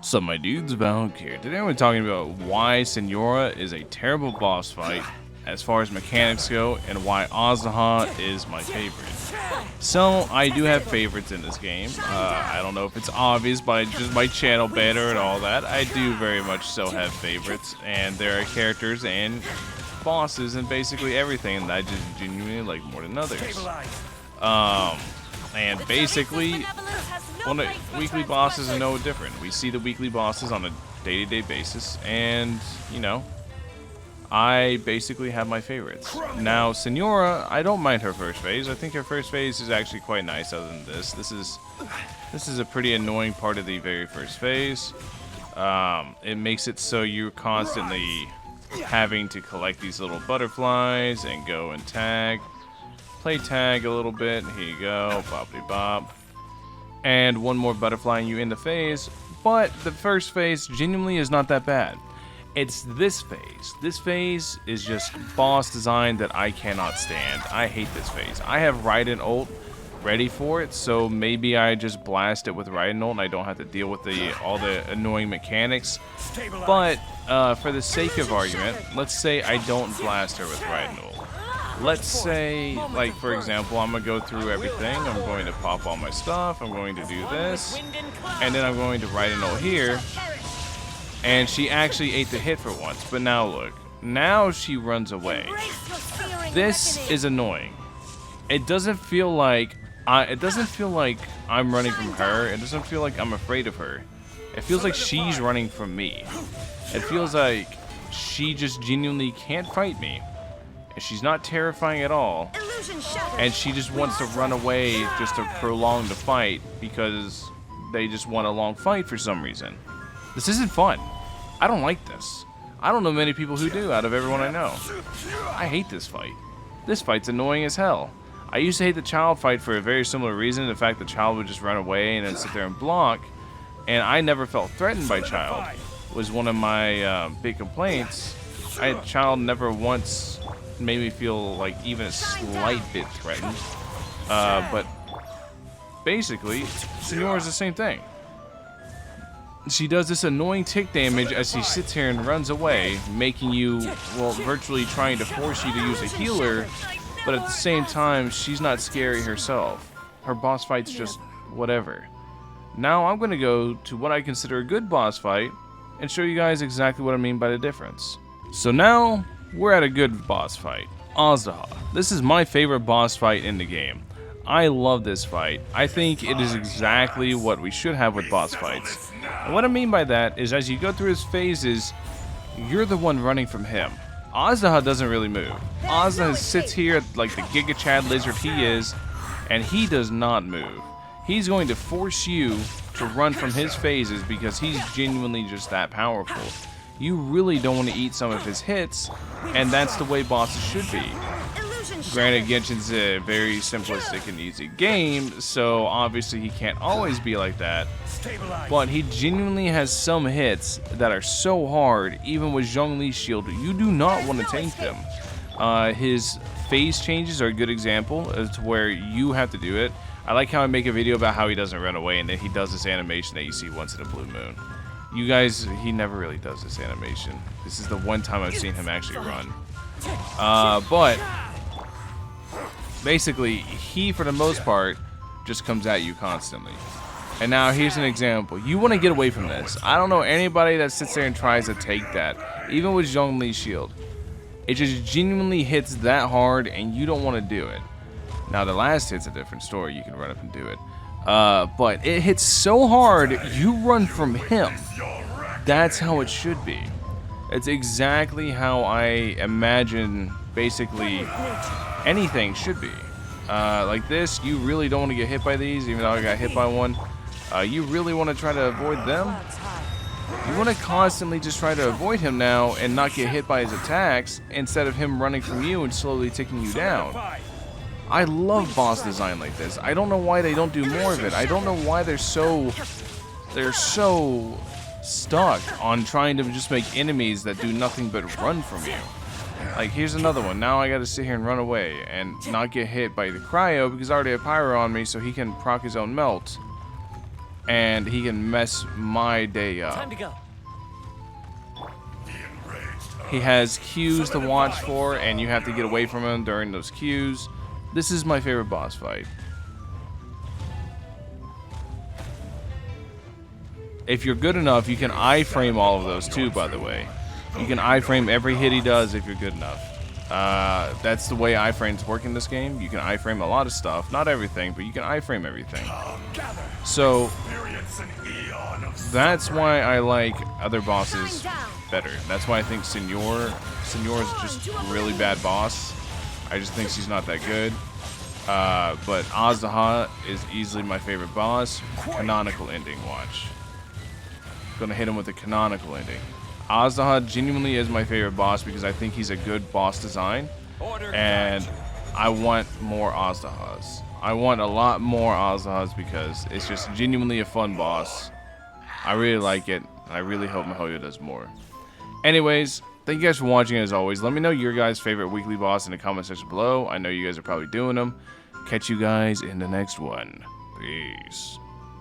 What's up, my dudes? Valkyrja. Today we're talking about why Senora is a terrible boss fight as far as mechanics go, and why Azaha is my favorite. So, I do have favorites in this game. I don't know if it's obvious by just my channel banner and all that. I do very much so have favorites, and there are characters and bosses and basically everything that I just genuinely like more than others. And basically, weekly bosses are no different. We see the weekly bosses on a day-to-day basis, and, you know, I basically have my favorites. Now, Senora, I don't mind her first phase. I think her first phase is actually quite nice other than this. This is a pretty annoying part of the very first phase. It makes it so you're constantly having to collect these little butterflies and go and tag. Play tag a little bit. Here you go. Boppity bop. And one more butterfly and you end the phase. But the first phase genuinely is not that bad. It's this phase. This phase is just boss design that I cannot stand. I hate this phase. I have Raiden ult ready for it, so maybe I just blast it with Raiden ult and I don't have to deal with all the annoying mechanics. But for the sake of argument, let's say I don't blast her with Raiden ult. Let's say, like, for example, I'm going to go through everything. I'm going to pop all my stuff. I'm going to do this. And then I'm going to Raiden ult here. And she actually ate the hit for once. But now look. Now she runs away. This is annoying. It doesn't feel like I'm running from her. It doesn't feel like I'm afraid of her. It feels like she's running from me. It feels like she just genuinely can't fight me. She's not terrifying at all. And she just wants to run away just to prolong the fight because they just want a long fight for some reason. This isn't fun. I don't like this. I don't know many people who do out of everyone I know. I hate this fight. This fight's annoying as hell. I used to hate the child fight for a very similar reason. The fact the child would just run away and then sit there and block. And I never felt threatened by child. Was one of my big complaints. Child never once made me feel like even a slight bit threatened. But basically, Senor's the same thing. She does this annoying tick damage as she sits here and runs away, making you, well, virtually trying to force you to use a healer, but at the same time, she's not scary herself. Her boss fight's just whatever. Now I'm going to go to what I consider a good boss fight and show you guys exactly what I mean by the difference. So now, we're at a good boss fight. Azaha. This is my favorite boss fight in the game. I love this fight. I think it is exactly what we should have with boss fights. And what I mean by that is as you go through his phases, you're the one running from him. Azaha doesn't really move. Azaha sits here like the Giga Chad lizard he is, and he does not move. He's going to force you to run from his phases because he's genuinely just that powerful. You really don't want to eat some of his hits, and that's the way bosses should be. Granted, Genshin's a very simplistic and easy game, so obviously he can't always be like that. But he genuinely has some hits that are so hard, even with Zhongli's shield, you do not want to tank them. His phase changes are a good example as to where you have to do it. I like how I make a video about how he doesn't run away, and then he does this animation that you see once in a blue moon. You guys, he never really does this animation. This is the one time I've seen him actually run. But basically, he, for the most part, just comes at you constantly. And now, here's an example. You want to get away from this. I don't know anybody that sits there and tries to take that. Even with Zhongli's shield. It just genuinely hits that hard, and you don't want to do it. Now, the last hit's a different story. You can run up and do it. But it hits so hard, you run from him. That's how it should be. It's exactly how I imagine, basically, anything should be. Like this, you really don't want to get hit by these, even though I got hit by one. You really want to try to avoid them. You want to constantly just try to avoid him now and not get hit by his attacks, instead of him running from you and slowly taking you down. I love boss design like this. I don't know why they don't do more of it. I don't know why they're so stuck on trying to just make enemies that do nothing but run from you. Like, here's another one. Now I gotta sit here and run away and not get hit by the cryo because I already have pyro on me, so he can proc his own melt. and he can mess my day up. Time to go. He has cues to watch for, and you have to get away from him during those cues. This is my favorite boss fight. If you're good enough, you can iframe all of those too, by the way. You can iframe every hit he does if you're good enough. That's the way iframes work in this game. You can iframe a lot of stuff. Not everything, but you can iframe everything. So, that's why I like other bosses better. That's why I think Senor is just a really bad boss. I just think she's not that good. But Azaha is easily my favorite boss. Canonical ending, watch. Gonna hit him with a canonical ending. Azaha genuinely is my favorite boss because I think he's a good boss design. And I want more Azahas. I want a lot more Azahas because it's just genuinely a fun boss. I really like it. I really hope Mihoyo does more. Anyways, thank you guys for watching as always. Let me know your guys' favorite weekly boss in the comment section below. I know you guys are probably doing them. Catch you guys in the next one. Peace.